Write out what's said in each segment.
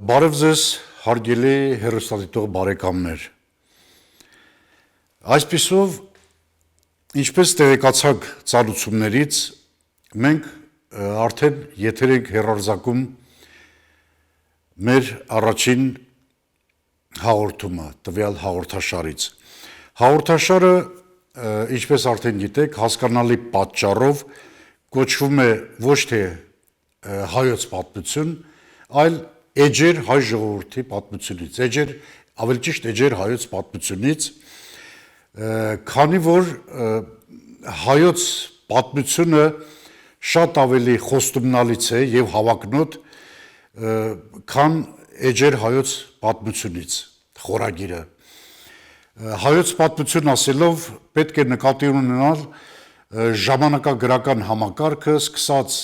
Բարև ձեզ, հարգելի հեռուստադիտող բարեկամներ։ Այսպիսով, ինչպես տեղեկացաք ծանոթություններից, մենք արդեն եթեր ենք հեռարձակում մեր առաջին հաղորդումը, տվյալ հաղորդաշարից։ Հաղորդաշարը, ինչպես արդեն գիտեք, հասկանալի պատճառով կոչվում է ոչ թե հայոց պատմություն, այլ Էջեր հայ ժողովրդի պատմությունից, ավելի ճիշտ էջեր հայոց պատմությունից, քանի որ հայոց պատմությունը շատ ավելի խոստումնալից է եւ հավակնոտ, քան էջեր հայոց պատմությունից խորագիրը։ Հայոց պատմություն ասելով պետք է նկատի ունենալ ժամանակագրական համակարգը սկսած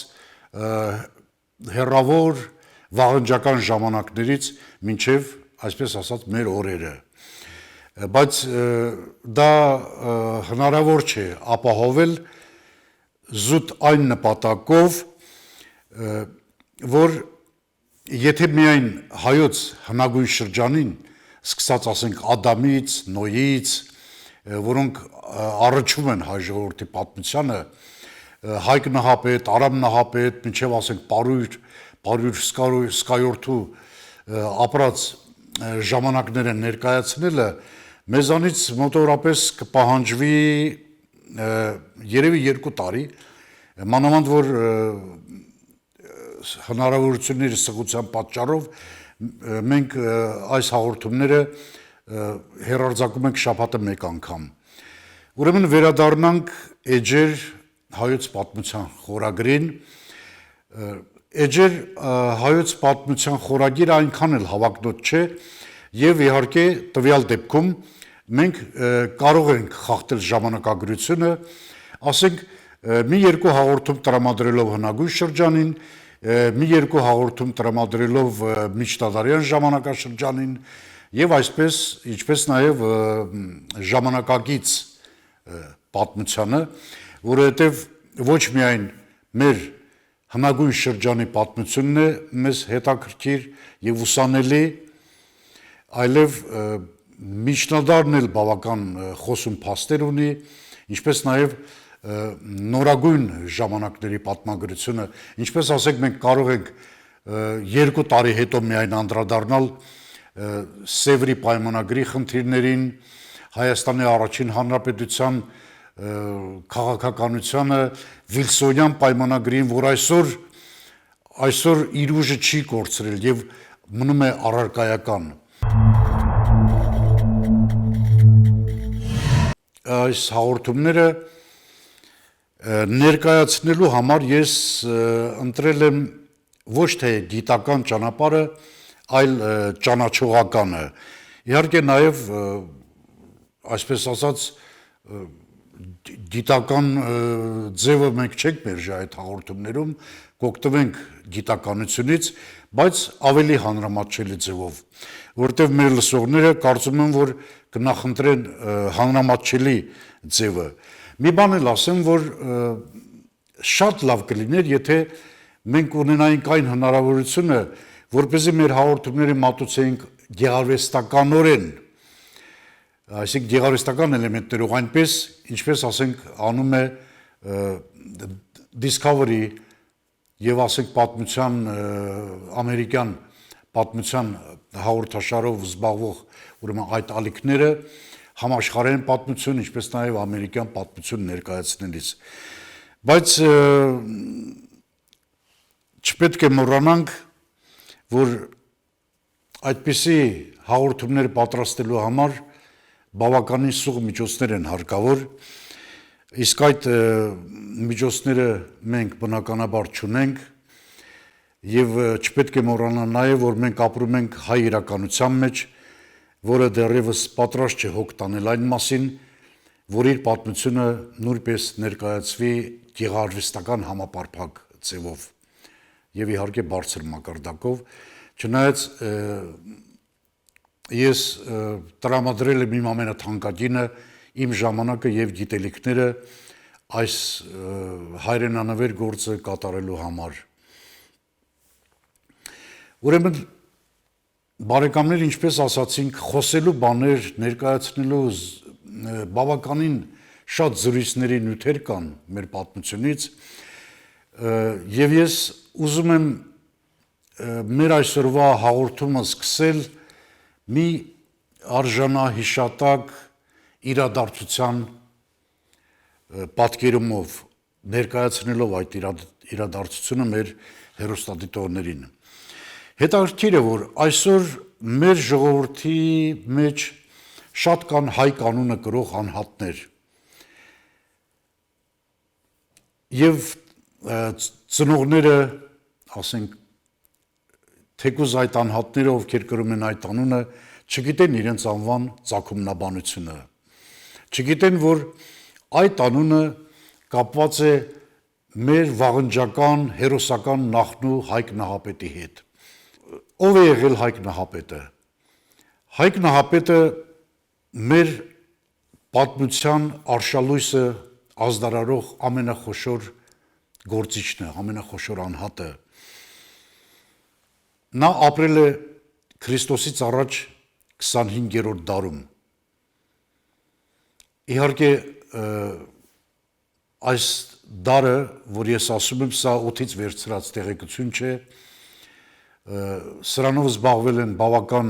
հեռավոր վաղնջական ժամանակներից մինչև, այսպես ասած, մեր օրերը, բայց դա հնարավոր չէ ապահովել զուտ այն նպատակով, որ եթե միայն հայոց հնագույն շրջանին, սկսած ասենք Ադամից, Նոյից, որոնք առնչվում են հայ ժողովրդի պատմությանը, Հայկ Նահապետ, Արամ Նահապետ, մինչև ասենք Պարույր Սկայորդու ապրած ժամանակները ներկայացնելը մեզանից մոտավորապես կպահանջվի երևի 2 տարի, մանավանդ որ հնարավորությունների սղության պատճառով մենք այս հաղորդումները հեռարձակում ենք շաբաթը 1 անգամ։ Ուրեմն վերադառնանք էջեր հայոց պատմության խորագրին, Էջեր հայոց պատմության խորագիրը այնքան էլ հավակնոտ չէ եւ իհարկե տվյալ դեպքում մենք կարող ենք խախտել ժամանակագրությունը, ասենք մի 2 հաղորդում տրամադրելով հնագույն շրջանին, մի 2 հաղորդում տրամադրելով միջնադարյան ժամանակաշրջանին եւ այսպես ինչպես նաեւ ժամանակակից պատմությանը, որովհետեւ ոչ միայն մեր հնագույն շրջանի պատմությունն է մեզ հետաքրքիր եւ ուսանելի, այլև միջնադարն էլ բավական խոսուն փաստեր ունի, ինչպես նաեւ նորագույն ժամանակների պատմագրությունը, ինչպես ասենք մենք կարող ենք 2 տարի հետո միայն անդրադառնալ Սևրի պայմանագրի խնդիրներին, Հայաստանի առաջին հանրապետության քաղաքականությանը, Վիլսոնյան պայմանագրին, որ այսօր իր ուժը չի կորցրել եւ մնում է առարկայական։ Այս հաղորդումները ներկայացնելու համար ես ընտրել եմ ոչ թե գիտական ճանապարհը, այլ ճանաչողականը։ Իհարկե նաեւ այսպես ասած գիտական ձևը մենք չենք մերժի այդ հաղորդումներում, կօգտվենք գիտականությունից, բայց ավելի հանրամատչելի ձևով, որտեղ մեր լսողները կարծում են, որ կնախընտրեն հանրամատչելի ձևը։ Մի բան էլ ասեմ, որ շատ լավ կլիներ, եթե մենք ունենայինք այն հնարավորությունը, որպեսզի մեր հաղորդումները մատուցեինք գեղարվեստականորեն, այսինքն գեղարվեստական էլեմենտներով այնպես, ինչպես ասենք անում է Discovery եւ ասենք պատմության ամերիկյան պատմության հաղորդաշարով զբաղվող ուրեմն այդ ալիքները համաշխարհային պատմություն, ինչպես նաեւ ամերիկյան պատմություն ներկայացնելիս։ Բայց չպետք է մոռանանք, որ այդպիսի հաղորդումներ պատրաստելու համար բավականին սուղ միջոցներ են հարկավոր, Իսկ այդ միջոցները մենք բնականաբար չունենք եւ չպետք է մոռանալ նաեւ, որ մենք ապրում ենք հայ իրականության մեջ, որը դեռևս պատրաստ չէ հոգ տանել այն մասին, որ իր պատմությունը նույնպես ներկայացվի գեղարվեստական համապարփակ ձևով եւ իհարկե բարձր մակարդակով, չնայած ես տրամադրել եմ իմ ամենաթանկագինը, իմ ժամանակը եւ գիտելիքները այս հայրենանվեր գործը կատարելու համար։ Ուրեմն բարեկամներ, ինչպես ասացինք, խոսելու բաներ, ներկայացնելու բավականին շատ զրույցների նյութեր կան մեր պատմությունից, եւ ես ուզում եմ մեր այսօրվա հաղորդումը սկսել մի արժանահիշատակ իրադարձության պատկերումով, ներկայացնելով այդ իրադարձությունը մեր հեռուստադիտողներին։ Հետաքրքիր է, որ այսօր մեր ժողովրդի մեջ շատ կան հայ կանունը կրող անհատներ եւ ծնողները, ասենք, թեկուզ այդ անհատները, ովքեր կրում են այդ անունը, չգիտեն իրենց անվան ծագումնաբանությունը, չգիտեն, որ այդ անունը կապված է մեր վաղնջական հերոսական նախնու Հայկ Նահապետի հետ։ Ով է եղել Հայկ Նահապետը։ Հայկ Նահապետը մեր պատմության արշալույսը ազդարարող ամենախոշոր գործիչն է, ամենախոշոր անհատը։ Նա ապրել է Քրիստոսից առաջ 25-րդ դարում։ Իհարկե այս դարը, որ ես ասում եմ, սա օդից վերցրած տեղեկություն չէ, սրանով զբաղվել են բավական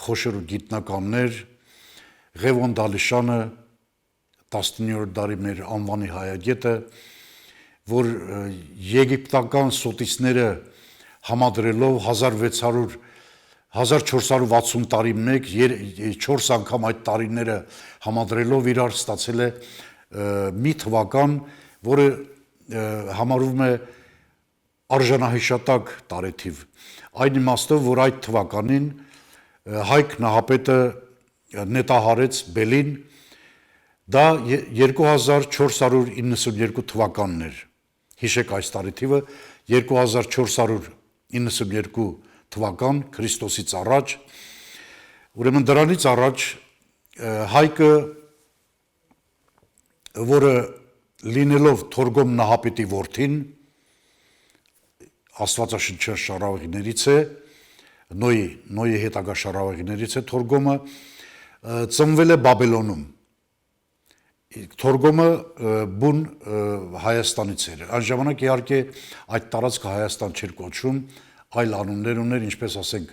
խոշոր գիտնականներ, Ղևոն Դալիշանը, 19-րդ դարի մեր անվանի հայագետը, որ եգիպտական սոտիստները համադրելով 1460 տարի մեկ, 4 անգամ այդ տարիները համադրելով իրար ստացել է մի թվական, որը համարվում է արժանահիշատակ տարեթիվ։ Այն իմաստով, որ այդ թվականին Հայկ Նահապետը նետահարեց Բելին, դա 2492 թվականն էր, հիշեք այս տարեթիվը, 2492 թվական Քրիստոսից առաջ, ուրեմն դրանից առաջ Հայկը, որը լինելով Թորգոմ Նահապետի որդին, Աստվածաշնչյան շարավեղիներից է, Նոյի հետագա շարավեղիներից է Թորգոմը, ծնվել է Բաբելոնում։ Թորգոմը բուն Հայաստանից էր։ Այն ժամանակ իհարկե այդ տարածքը Հայաստան չէր կոչվում, այլ անուններ ուներ, ինչպես ասենք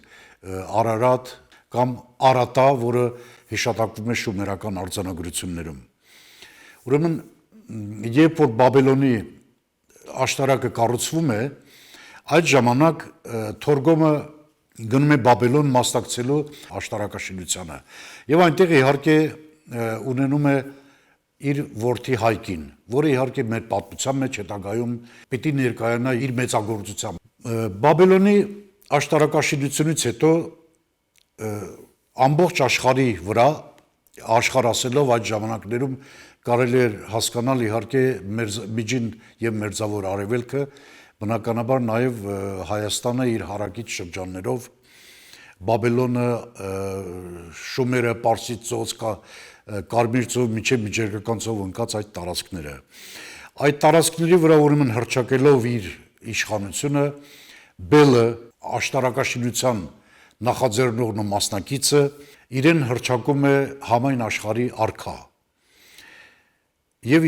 Արարատ կամ Արատա, որը հիշատակվում է շումերական արձանագրություններում։ Ուրեմն, երբ որ Բաբելոնի աշտարակը կառուցվում է, այդ ժամանակ Թորգոմը գնում է Բաբելոն մասնակցելու աշտարակաշինությանը։ Եվ այնտեղ իհարկե ունենում է իր որդի Հայկին, որը իհարկե մեր պատմության մեջ հետագայում պիտի ներկայանա իր մեծագործությամբ։ Բաբելոնի աշտարակաշինությունից հետո ամբողջ աշխարհի վրա, աշխարհ ասելով այդ ժամանակներում կարելի էր հասկանալ իհարկե միջին եւ մերձավոր արևելքը, բնականաբար նաև Հայաստանը իր հարակից շրջաններով, Բաբելոնը, Շումերը, Պարսից ծոց, Կարմիր ծով, միջև միջերկրական ծով ընկած այդ տարածքները։ Այդ տարածքների վրա ուրեմն հռչակելով իր իշխանությունը, Բելը, աշտարակաշինության նախաձեռնողն ու մասնակիցը, իրեն հռչակում է համայն աշխարհի արքա։ Եվ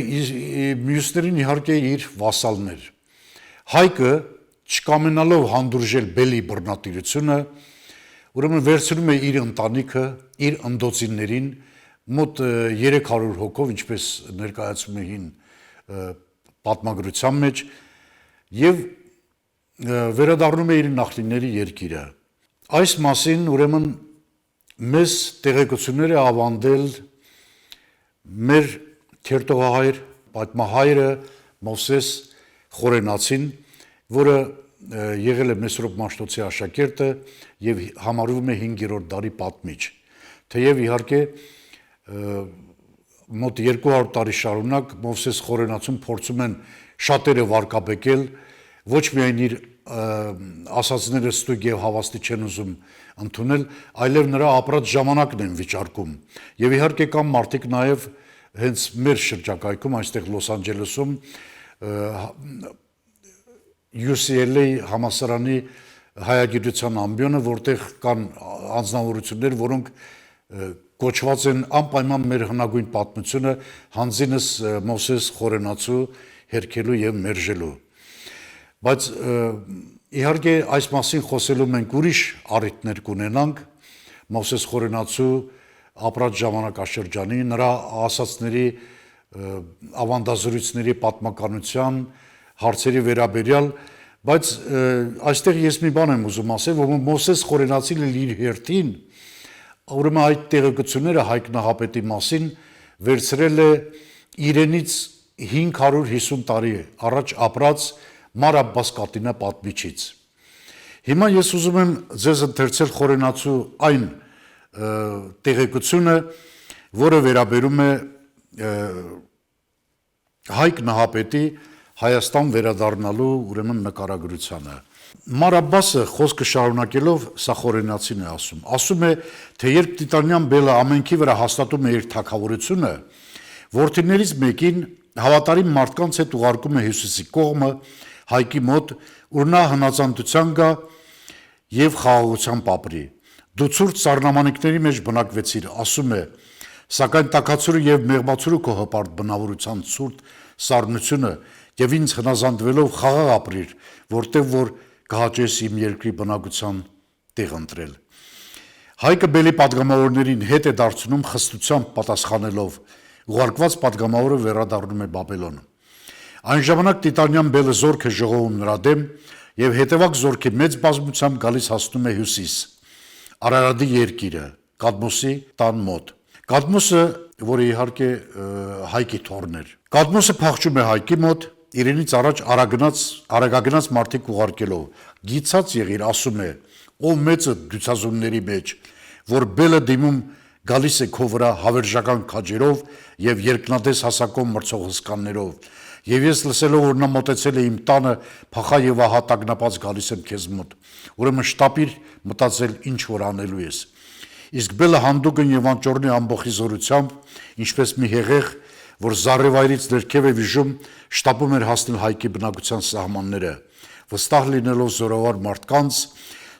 մյուսներին իհարկե իր վասալներ։ Հայկը, չկամենալով հանդուրժել Բելի բռնատիրությունը, ուրեմն վերցնում է իր ընտանիքը, իր ընդոցիներին, մոտ 300 հոգով, ինչպես ներկայացում է հին պատմագրության մեջ, եւ վերադառնում է իր նախնիների երկիրը։ Այս մասին ուրեմն մեզ տեղեկություններ է ավանդել մեր քերթողահայր պատմահայրը Մովսես Խորենացին, որը եղել է Մեսրոպ Մաշտոցի աշակերտը եւ համարվում է 5-րդ դարի պատմիչ։ Թեև իհարկե մոտ 200 տարի շարունակ Մովսես Խորենացուն փորձում են շատերը վարկաբեկել, ոչ միայն իր ասածները ստույգ եւ հավաստի չեն ուզում ընդունել, այլև նրա ապրած ժամանակն են վիճարկում։ Եվ իհարկե կան մարդիկ նաեւ հենց մեր շրջակայքում, այստեղ Լոս Անջելեսում UCLA համալսարանի հայագիտության ամբիոնը, որտեղ կան անձնավորություններ, որոնք կոչված են անպայման մեր հնագույն պատմությունը հանձինս Մովսես Խորենացու հերքելու եւ մերժելու։ Բայց իհարկե այս մասին խոսելու մենք ուրիշ առիթներ կունենանք Մովսես Խորենացու ապրած ժամանակաշրջանի, նրա ասածների, ավանդազրույցների պատմականության հարցերի վերաբերյալ, բայց այստեղ ես մի բան եմ ուզում ասել, որ Մովսես Խորենացին իր հերթին, ուրեմն այդ տեղեկությունները Հայկ Նահապետի մասին վերցրել է իրենից 550 տարի առաջ ապրած Մար Աբբաս Կատինա պատմիչից։ Հիմա ես ուզում եմ ձեզ ընթերցել Խորենացու այն տեղեկությունը, որը վերաբերում է Հայկ Նահապետի Հայաստան վերադառնալու ուրեմն նկարագրությանը։ Մար Աբբասը խոսքը շարունակելով սա Խորենացին է ասում է, թե երբ Տիտանյան բելը ամենքի վրա հաստատում է իր թագավորությունը, որդիներից մեկին հավատարիմ մարդկանց հետ ուղարկում է Հյուսիսի կողմը, Հայկի մոտ, ուր նա հնածանդության գա եւ խաղաղությամբ ապրի։ Դու ցուրտ սառնամանիքների մեջ բնակվեցիր, ասում է, սակայն տաքացուրը եւ մեղմացուրը քո հպարտ բնավորության ցուրտ սառնությունը եւ ինձ հնազանդվելով խաղաղ ապրիր, որտեղ որ կհաճես իմ երկրի բնակության տեղ ընտրել։ Հայկը բելի падգամավորներին հետ է դարձնում խստությամբ պատասխանելով, ուղարկված падգամավորը վերադառնում է Բաբելոն։ Այն ժամանակ Տիտանյան բելը զորք է ժողովում նրա դեմ եւ հետեւակ զորքի մեծ բազմությամբ գալիս հասնում է հյուսիս, Արարատի երկիրը, Կադմոսի տան մոտ։ Կադմոսը, որը իհարկե Հայկի թոռն էր։ Կադմոսը փախչում է Հայկի մոտ, իրենից առաջ արագագնաց մարդիկ ուղարկելով, գիծած եղիր, ասում է, ով մեծը դյուցազունների մեջ, որ բելը դիմում գալիս է քո վրա հավերժական քաջերով եւ երկնադես հասակով մրցող հսկաններով։ Եվ ես լսելով, որ նա մոտեցել է իմ տանը, փախա եւ ահա տագնապած գալիս եմ քեզ մոտ։ Ուրեմն շտապիր մտածել ինչ որ անելու ես։ Իսկ բելը հանդուգն եւ անճոռնի ամբողջի զորությամբ, ինչպես մի հեղեղ, որ զառիվայրից ներքև է վիժում, շտապում էր հասնել Հայկի բնակության սահմանները, վստահ լինելով զորավար մարդկանց,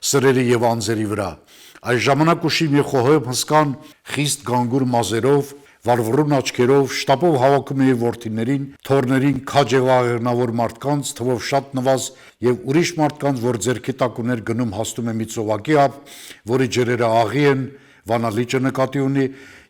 սրերի եւ անձերի վրա։ Այս ժամանակ ուշիմ եւ խոհեմ հսկան խիստ գանգուր մազերով, վարվռուն աչքերով, շտապով հավաքում է իր որդիներին, թոռներին, քաջ եւ աղեղնավոր մարդկանց, թվով շատ նվազ եւ ուրիշ մարդկանց, որ ձեռքի տակ ուներ գնում հաստում է մի ծովակի ափ, որի ջրերը աղի են, վանալիճը նկատի ունի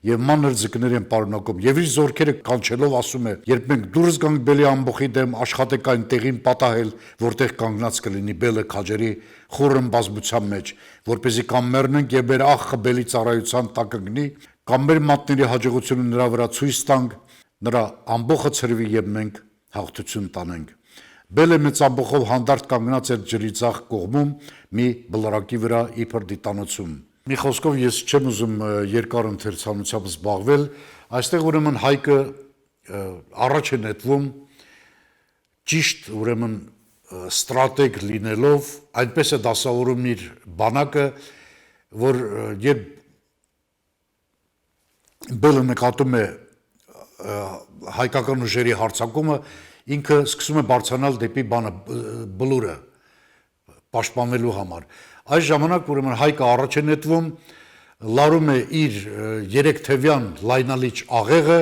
եւ մանր ձկներ են պարունակում եւ իր զորքերը կանչելով ասում է. երբ մենք դուրս գանք բելի ամբոխի դեմ, աշխատեք այն տեղին պատահել, որտեղ կանգնած կլինի բելը քաջերի խորն բազմության մեջ, որպեսզի կամ մեռնենք եւ մեր աղը բելի ծառայության տակ ընկնի, կամ մեր մատների հաջողությունը նրա վրա ցույց տանք, նրա ամբոխը ցրվի եւ մենք հաղթություն տանենք։ Բելը մեծ ամբոխով հանդարտ կանգնած էր ջրի ցախ կողմում մի բլրակի վրա իբր դիտանոցում։ Մի խոսքով ես չեմ ուզում երկար ընթերցանությամբ զբաղվել, այստեղ ուրեմն Հայկը առաջ է նետվում ճիշտ ուրեմն ստրատեգ լինելով, այնպես է դասավորում իր բանակը, որ երբ բելը նկատում է հայկական ուժերի հարձակումը, ինքը սկսում է բարձրանալ դեպի բլուրը պաշտպանվելու համար։ Այս ժամանակ ուրեմն Հայկը առաջ է նետվում, լարում է իր երեքթևյան լայնալիչ աղեղը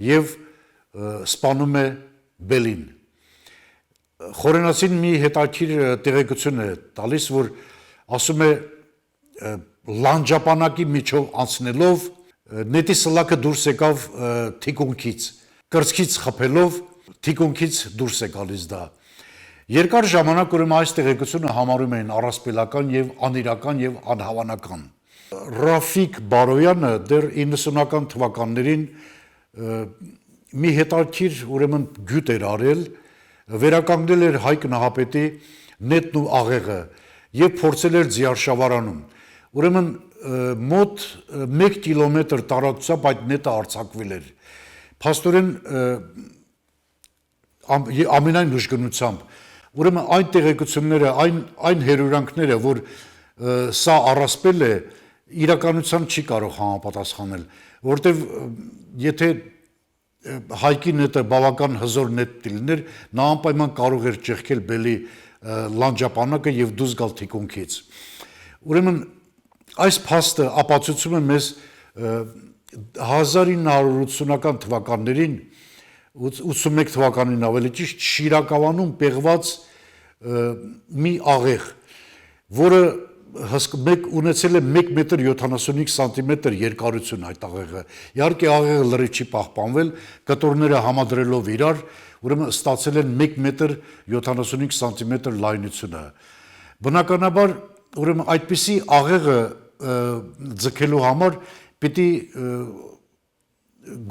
եւ սպանում է բելին։ Խորենացին մի հետաքրքիր տեղեկություն է տալիս, որ ասում է լանջապանակի միջով անցնելով նետի սլակը դուրս եկավ թիկունքից, կրծքից խփելով թիկունքից դուրս է գալիս դա։ Երկար ժամանակ ուրեմն այս տեղեկությունը համարում էին առասպելական եւ անիրական եւ անհավանական։ Ռաֆիկ Բարոյանը դեռ 90-ական թվականներին մի հետաքրքիր ուրեմն գյուտ էր արել, վերականգնել էր Հայկ Նահապետի նետն ու աղեղը եւ փորձել էր Ձիարշավարանում։ Ուրեմն մոտ 1 կիլոմետր տարածությամբ այդ նետը արձակվել էր։ Փաստորեն ամենայն ուժգնությամբ ուրեմն այն տեղեկությունները, այն հերյուրանքները, որ սա առասպել է, իրականության չի կարող համապատասխանել, որտեվ եթե Հայկի նետը բավական հզոր նետ լիներ, նա անպայման կարող էր ճեղքել բելի լանջապանակը եւ դուրս գալ թիկունքից։ Ուրեմն այս փաստը ապացուցում է մեզ 1980-ական թվականներին 81 թվականին ավելի ճիշտ Շիրակավանում պեղված մի աղեղ, որը ունեցել է 1 մետր 75 սանտիմետր երկարություն այդ աղեղը։ Իհարկե աղեղը լրիվ չի պահպանվել, կտորները համադրելով իրար, ուրեմն ստացել են 1 մետր 75 սանտիմետր լայնությունը։ Բնականաբար, ուրեմն այդպիսի աղեղը ձգելու համար պիտի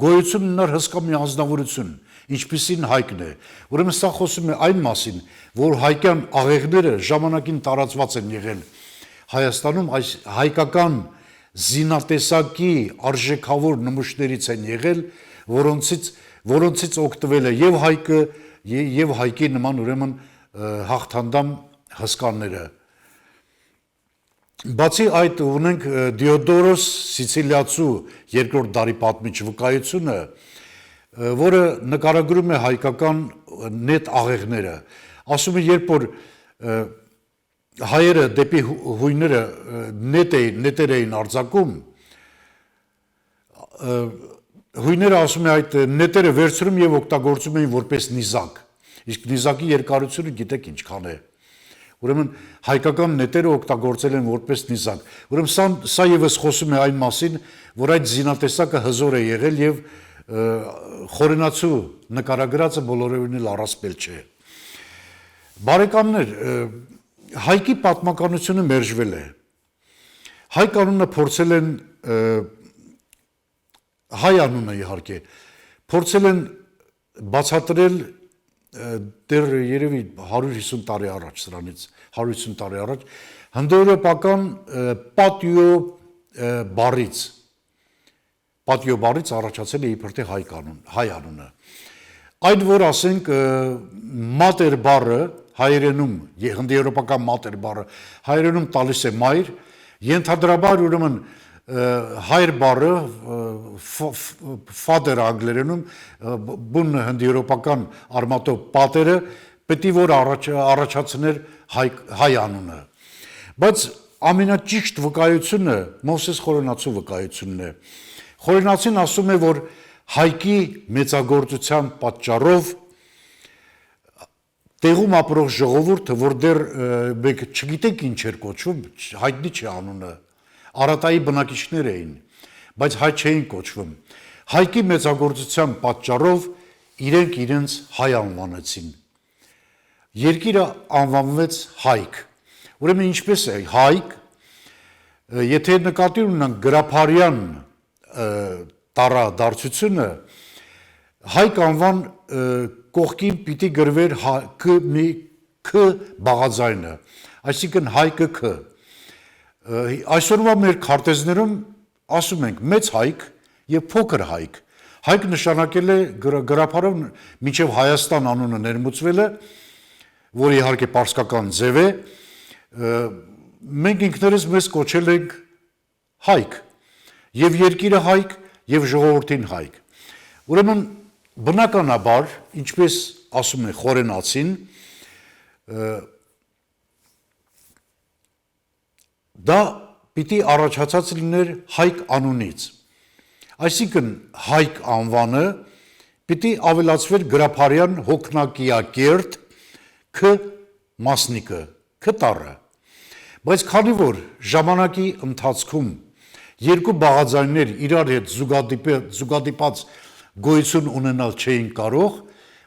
գոյություն ունենար հսկա մի անձնավորություն, ինչպիսին Հայկն է։ Ուրեմն սա խոսում է այն մասին, որ հայկյան աղեղները ժամանակին տարածված են եղել Հայաստանում, այս հայկական զինատեսակի արժեքավոր նմուշներից են եղել, որոնցից օգտվել է եւ Հայկը եւ Հայկի նման ուրեմն հաղթանդամ հսկաները։ Բացի այդ ունենք Դիոդորոս Սիցիլիացու երկրորդ դարի պատմիչ վկայությունը, որը նկարագրում է հայկական նետ աղեղները։ Ասում է, երբ որ հայերը դեպի հույները նետեր էին արձակում, հույները ասում է այդ նետերը վերցնում եւ օգտագործում էին որպես նիզակ։ Իսկ նիզակի երկարությունը գիտեք ինչքան է։ Ուրեմն հայկական նետերը օգտագործել են որպես նիզակ։ Ուրեմն սա եւս խոսում է այն մասին, որ այդ զինատեսակը հզոր է եղել եւ խորենացու նկարագրածը բոլորովին էլ առասպել չէ։ Բարեկամներ, Հայկի պատմականությունը մերժվել է։ Հայկ անունը փորձել են հայ անունը իհարկե փորձել են բացատրել դեռ երևի 150 տարի առաջ, սրանից 150 տարի առաջ հնդեվրոպական պատիո բառից առաջացել է իբրթե հայ անունը։ Այդ որ ասենք մատեր բառը հայերենում, հնդեվրոպական մատեր բառը հայերենում տալիս է մայր, ենթադրաբար ուրեմն հայր բառը ֆադեր անգլերենում բուն հնդեվրոպական արմատով պատերը պետք է որ առաջացներ հայ անունը։ Բայց ամենաճիշտ վկայությունը Մովսես Խորենացու վկայությունն է։ Խորենացին ասում է, որ Հայկի մեծագործության պատճառով տեղում ապրող ժողովուրդը, որ դեռ մեկ չգիտեք ինչ էր կոչվում, հայտնի չէ անունը, Արատայի բնակիչներ էին, բայց հայ չէին կոչվում։ Հայկի մեծագործության պատճառով իրենք իրենց հայ անվանեցին։ Երկիրը անվանվեց Հայք։ Ուրեմն ինչպես է Հայք, եթե նկատի ունենանք գրաբարյան տարադարձությունը, Հայք անվան կողքին պիտի գրվեր K բաղաձայնը, այսինքն Հայկը K։ Այսօրվա մեր քարտեզներում ասում ենք մեծ Հայք եւ փոքր Հայք։ Հայք նշանակել է գրաբարով մինչև Հայաստան անունը ներմուծվել է, որը իհարկե պարսկական ձև է, մենք ինքներս մեզ կոչել ենք Հայք, եւ երկիրը Հայք, եւ ժողովրդին Հայք։ Ուրեմն բնականաբար, ինչպես ասում է Խորենացին, դա պիտի առաջացած լիներ Հայկ անունից։ Այսինքն Հայկ անվանը պիտի ավելացվեր գրաբարյան հոգնակիակերտ K մասնիկը, K տառը։ Բայց քանի որ ժամանակի ընթացքում երկու բաղաձայններ իրար հետ զուգադիպած գոյություն ունենալ չէին կարող,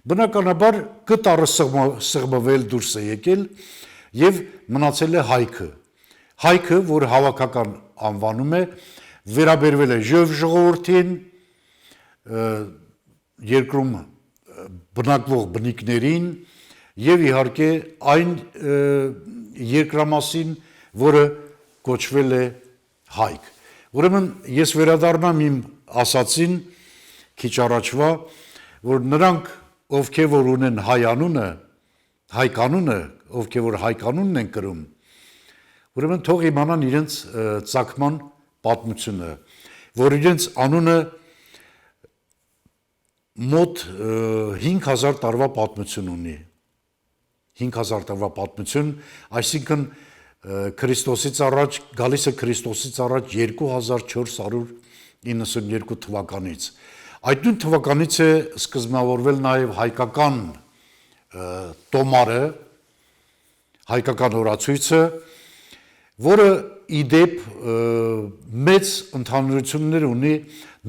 բնականաբար K տառը սղմվել դուրս է եկել եւ մնացել է Հայքը։ Հայքը, որ հավաքական անվանում է, վերաբերվել է ժողովրդին, երկրում բնակվող բնիկներին եւ իհարկե այն երկրամասին, որը կոչվել է հայք։ Ուրեմն ես վերադառնամ իմ ասացին քիչ առաջվա, որ նրանք, ովքեր որ ունեն հայ կանունը, ովքեր որ հայ կանունն են կրում, ուրեմն թող իմանան իրենց ծագման պատմությունը, որ իրենց անունը մոտ 5000 տարվա պատմություն ունի։ 5000 տարվա պատմություն, այսինքն Քրիստոսից առաջ, գալիս է Քրիստոսից առաջ 2492 թվականից։ Այդ նույն թվականից է սկզբնավորվել նաև հայկական տոմարը, հայկական օրացույցը, որը իդեպ մեծ ընդհանրություններ ունի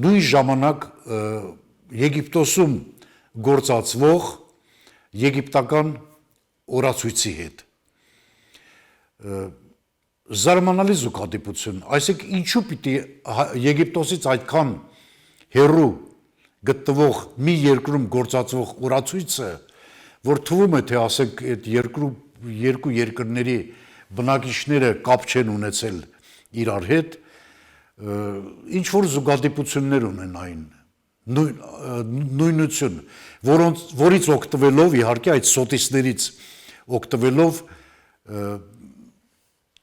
նույն ժամանակ Եգիպտոսում գործածվող եգիպտական օրացույցի հետ։ Զարմանալի զուգադիպություն, այսինքն ինչու պիտի Եգիպտոսից այդքան հեռու գտնվող մի երկրում գործածվող օրացույցը, որ թվում է, թե ասենք այդ երկու երկրների բնակիչները կապ չեն ունեցել իրար հետ, ինչ որ զուգադիպություններ ունեն այն, նույնություն, որից օգտվելով, իհարկե այդ սոտիսներից օգտվելով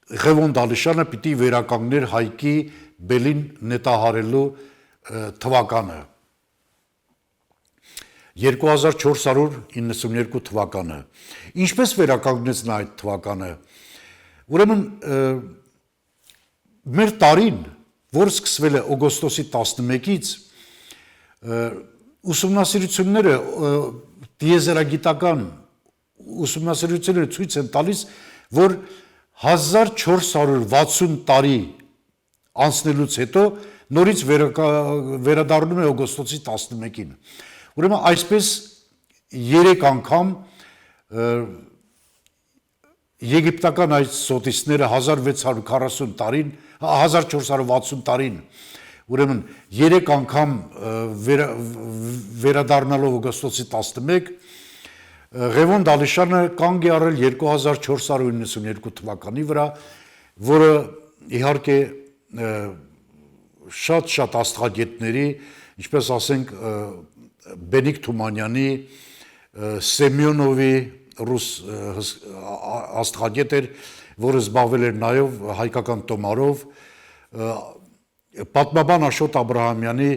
Ղևոն Դալիշյանը պիտի վերականգներ հայկի բելին նետահարելու թվականը 2492 թվականը։ Ինչպես վերականգնեց նա այդ թվականը։ Ուրեմն մեր տարին, որ սկսվել է օգոստոսի 11-ից, ուսումնասիրությունները տիեզերագիտական ուսումնասիրությունները ցույց են տալիս, որ 1460 տարի անցնելուց հետո նորից վերադառնում է օգոստոսի 11-ին։ Ուրեմն այսպես 3 անգամ եգիպտական այդ սոտիսները 1640 տարին, 1460 տարին, ուրեմն 3 անգամ վերադառնալով օգոստոսի 11, Ղևոն Դալիշյանը կանգ է առել 2492 թվականի վրա, որը իհարկե շատ աստղագետների, ինչպես ասենք Բենիկ Թումանյանի, Սեմյոնովի ռուս աստղագետ էր, որը զբաղվել էր նաև հայկական տոմարով, պատմաբան Աշոտ Աբրահամյանի,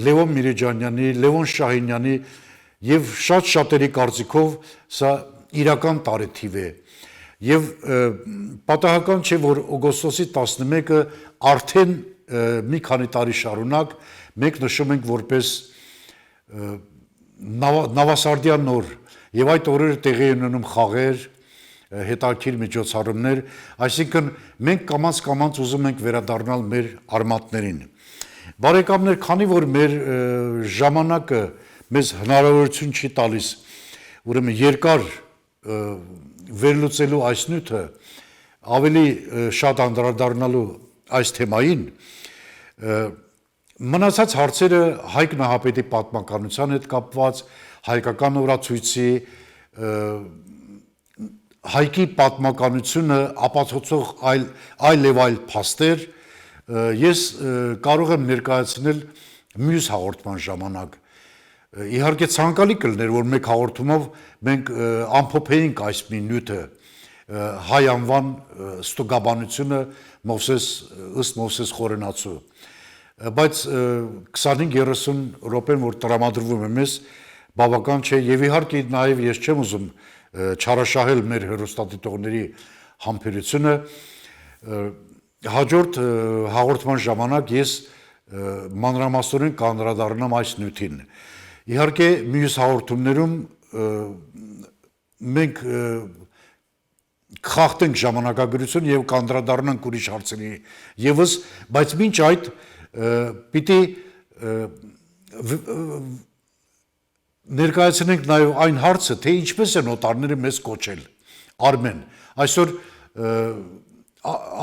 Լևոն Միրեջանյանի, Լևոն Շահինյանի եւ շատերի կարծիքով սա իրական տարեթիվ է եւ պատահական չէ որ օգոստոսի 11-ը արդեն մի քանի տարի շարունակ մենք նշում ենք որպես նավասարդյան օր եւ այդ օրերը տեղի են ունենում խաղեր, հետաքրքիր միջոցառումներ, այսինքն մենք կամաց ուզում ենք վերադառնալ մեր արմատներին։ Բարեկամներ, քանի որ մեր ժամանակը մեզ հնարավորություն չի տալիս, ուրեմն երկար վերլուծելու այս նյութը, ավելի շատ անդրադառնալու այս թեմային, մնացած հարցերը Հայկ Նահապետի պատմականության հետ կապված, հայկական օրացույցի, հայկի պատմականությունը ապացուցող այլ եւ այլ փաստեր, ես կարող եմ ներկայացնել մյուս հաղորդման ժամանակ։ Իհարկե ցանկալի կլներ, որ մեկ հաղորդումով մենք ամփոփեինք այս մի նյութը հայ անվան ստուգաբանությունը ըստ Մովսես Խորենացու, բայց 25-30 րոպեն, որ տրամադրվում է մեզ, բավական չէ եւ իհարկե նաեւ ես չեմ ուզում չարաշահել մեր հեռուստադիտողների համբերությունը, հաջորդ հաղորդման ժամանակ ես մանրամասնորեն կանդրադառնամ այս նյութին։ Իհարկե մյուս հաղորդումներում մենք կխախտենք ժամանակագրություն եւ կանդրադառնանք ուրիշ հարցերի եւս, բայց մինչ այդ պիտի ներկայացնենք նաեւ այն հարցը, թե ինչպես են օտարները մեզ կոչել Արմեն։ Այսօր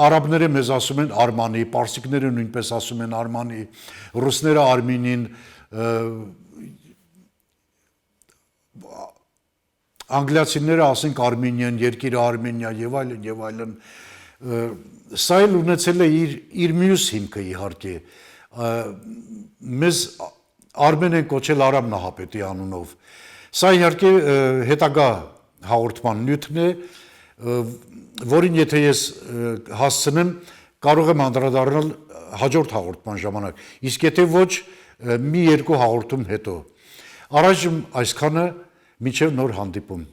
արաբները մեզ ասում են Արմանի, պարսիկները նույնպես ասում են Արմանի, ռուսները Արմինին, անգլիացիները ասենք Արմենիան, երկիրը Արմենիա եւ այլն եւ այլն, սա էլ ունեցել է իր մյուս հիմքը իհարկե, մեզ Արմեն են կոչել Արամ Նահապետի անունով, սա իհարկե հետագա հաղորդման նյութն է, որին եթե ես հասցնեմ, կարող եմ անդրադառնալ հաջորդ հաղորդման ժամանակ, իսկ եթե ոչ, մի երկու հաղորդում հետո։ Առայժմ այսքանը, մինչև նոր հանդիպում։